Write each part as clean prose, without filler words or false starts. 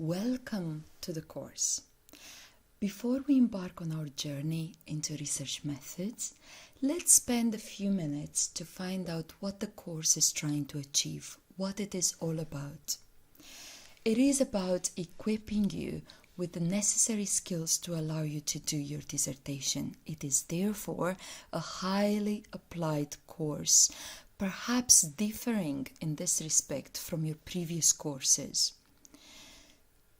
Welcome to the course. Before we embark on our journey into research methods, let's spend a few minutes to find out what the course is trying to achieve, what it is all about. It is about equipping you with the necessary skills to allow you to do your dissertation. It is therefore a highly applied course, perhaps differing in this respect from your previous courses.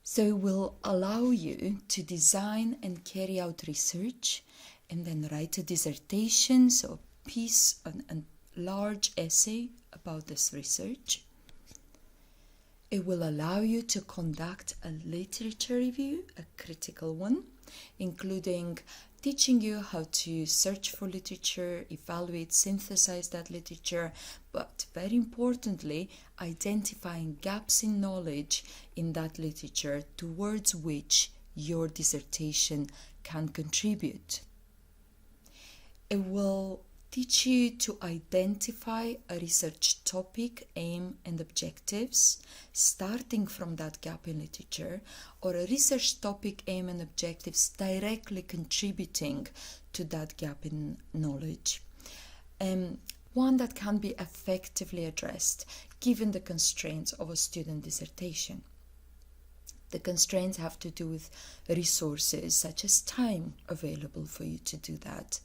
So it will allow you to design and carry out research and then write a dissertation, so a piece, a large essay about this research. It will allow you to conduct a literature review, a critical one, including teaching you how to search for literature, evaluate, synthesize that literature, but very importantly, identifying gaps in knowledge in that literature towards which your dissertation can contribute. It will teach you to identify a research topic, aim, and objectives, starting from that gap in literature, or a research topic, aim, and objectives directly contributing to that gap in knowledge. One that can be effectively addressed given the constraints of a student dissertation. The constraints have to do with resources such as time available for you to do that.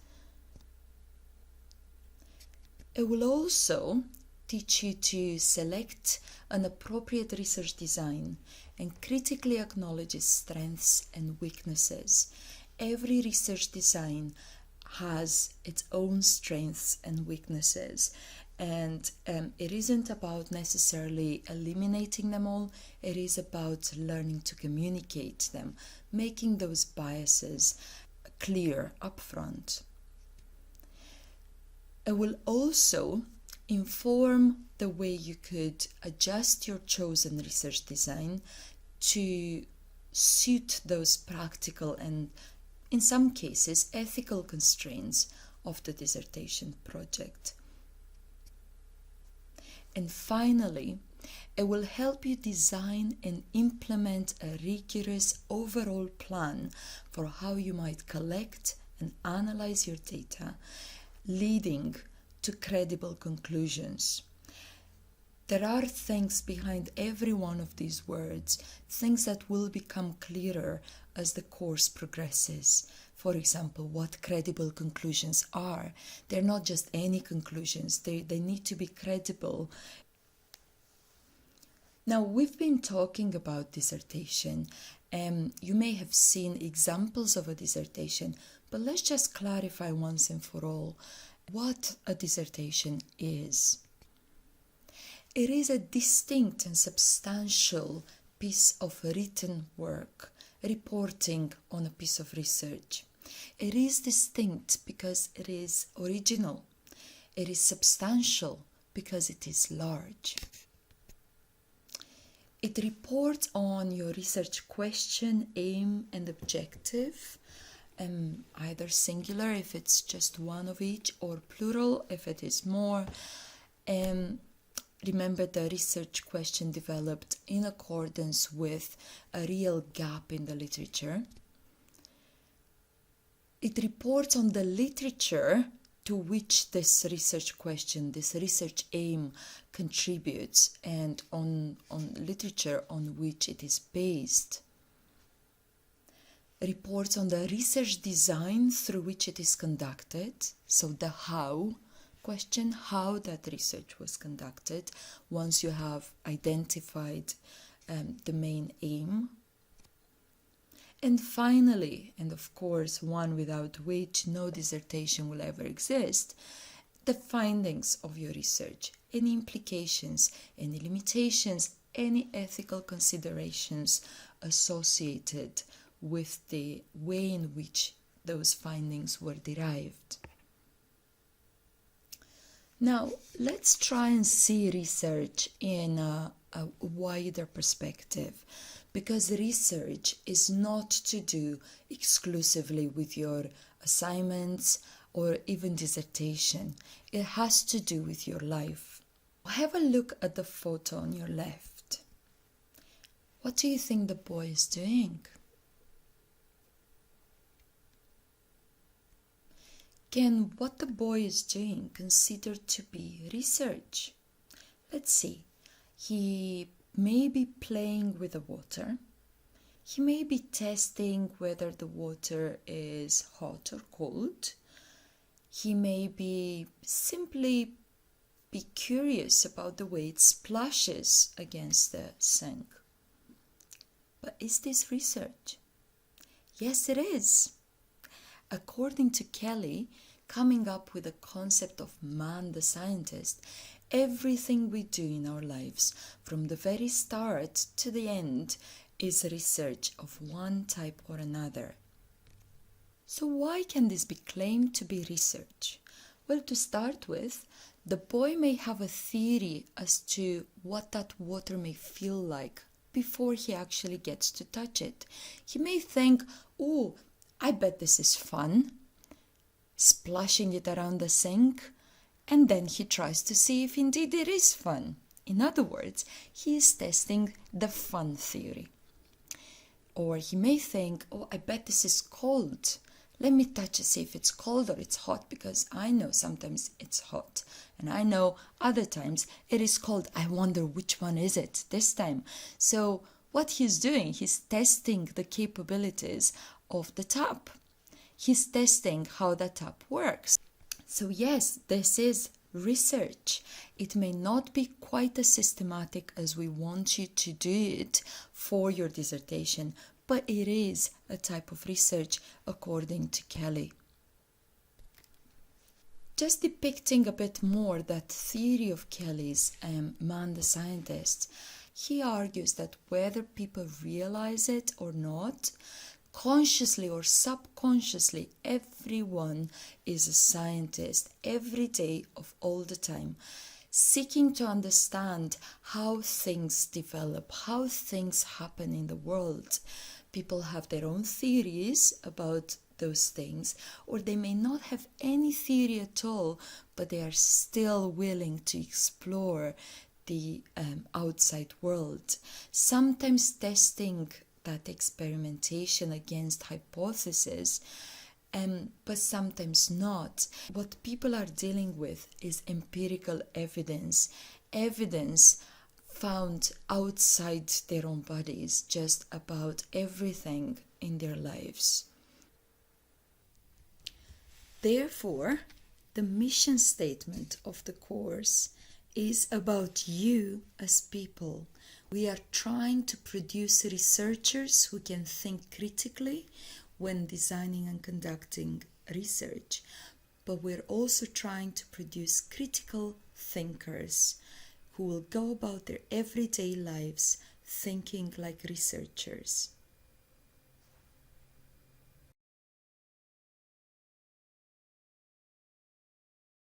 It will also teach you to select an appropriate research design and critically acknowledge its strengths and weaknesses. Every research design has its own strengths and weaknesses, and it isn't about necessarily eliminating them all. It is about learning to communicate them, making those biases clear upfront. It will also inform the way you could adjust your chosen research design to suit those practical and, in some cases, ethical constraints of the dissertation project. And finally, it will help you design and implement a rigorous overall plan for how you might collect and analyze your data, leading to credible conclusions. There are things behind every one of these words, things that will become clearer as the course progresses. For example, what credible conclusions are. They're not just any conclusions, they need to be credible. Now, we've been talking about dissertation. You may have seen examples of a dissertation, but let's just clarify once and for all what a dissertation is. It is a distinct and substantial piece of written work, reporting on a piece of research. It is distinct because it is original. It is substantial because it is large. It reports on your research question, aim, and objective, either singular if it's just one of each, or plural if it is more. Remember, the research question developed in accordance with a real gap in the literature. It reports on the literature to which this research question, this research aim contributes, and on literature on which it is based. Reports on the research design through which it is conducted, so the how question, how that research was conducted, once you have identified the main aim. And finally, and of course one without which no dissertation will ever exist, the findings of your research, any implications, any limitations, any ethical considerations associated with the way in which those findings were derived. Now, let's try and see research in a wider perspective, because research is not to do exclusively with your assignments or even dissertation. It has to do with your life. Have a look at the photo on your left. What do you think the boy is doing? Can what the boy is doing considered to be research? Let's see. He may be playing with the water. He may be testing whether the water is hot or cold. He may be simply curious about the way it splashes against the sink. But is this research? Yes, it is. According to Kelly, coming up with the concept of man the scientist, everything we do in our lives, from the very start to the end, is research of one type or another. So why can this be claimed to be research? Well, to start with, the boy may have a theory as to what that water may feel like before he actually gets to touch it. He may think, oh, I bet this is fun, splashing it around the sink, and then he tries to see if indeed it is fun. In other words, he is testing the fun theory. Or he may think, oh, I bet this is cold. Let me touch it, see if it's cold or it's hot, because I know sometimes it's hot and I know other times it is cold. I wonder which one is it this time. So what he's doing, he's testing the capabilities of the tap. He's testing how the tap works. So yes, this is research. It may not be quite as systematic as we want you to do it for your dissertation, but it is a type of research according to Kelly. Just depicting a bit more that theory of Kelly's man the scientist, he argues that whether people realize it or not, consciously or subconsciously, everyone is a scientist every day of all the time, seeking to understand how things develop, how things happen in the world. People have their own theories about those things, or they may not have any theory at all, but they are still willing to explore the outside world, sometimes testing that experimentation against hypotheses, but sometimes not. What people are dealing with is empirical evidence, evidence found outside their own bodies, just about everything in their lives. Therefore, the mission statement of the course is about you as people. We are trying to produce researchers who can think critically when designing and conducting research, but we're also trying to produce critical thinkers who will go about their everyday lives thinking like researchers.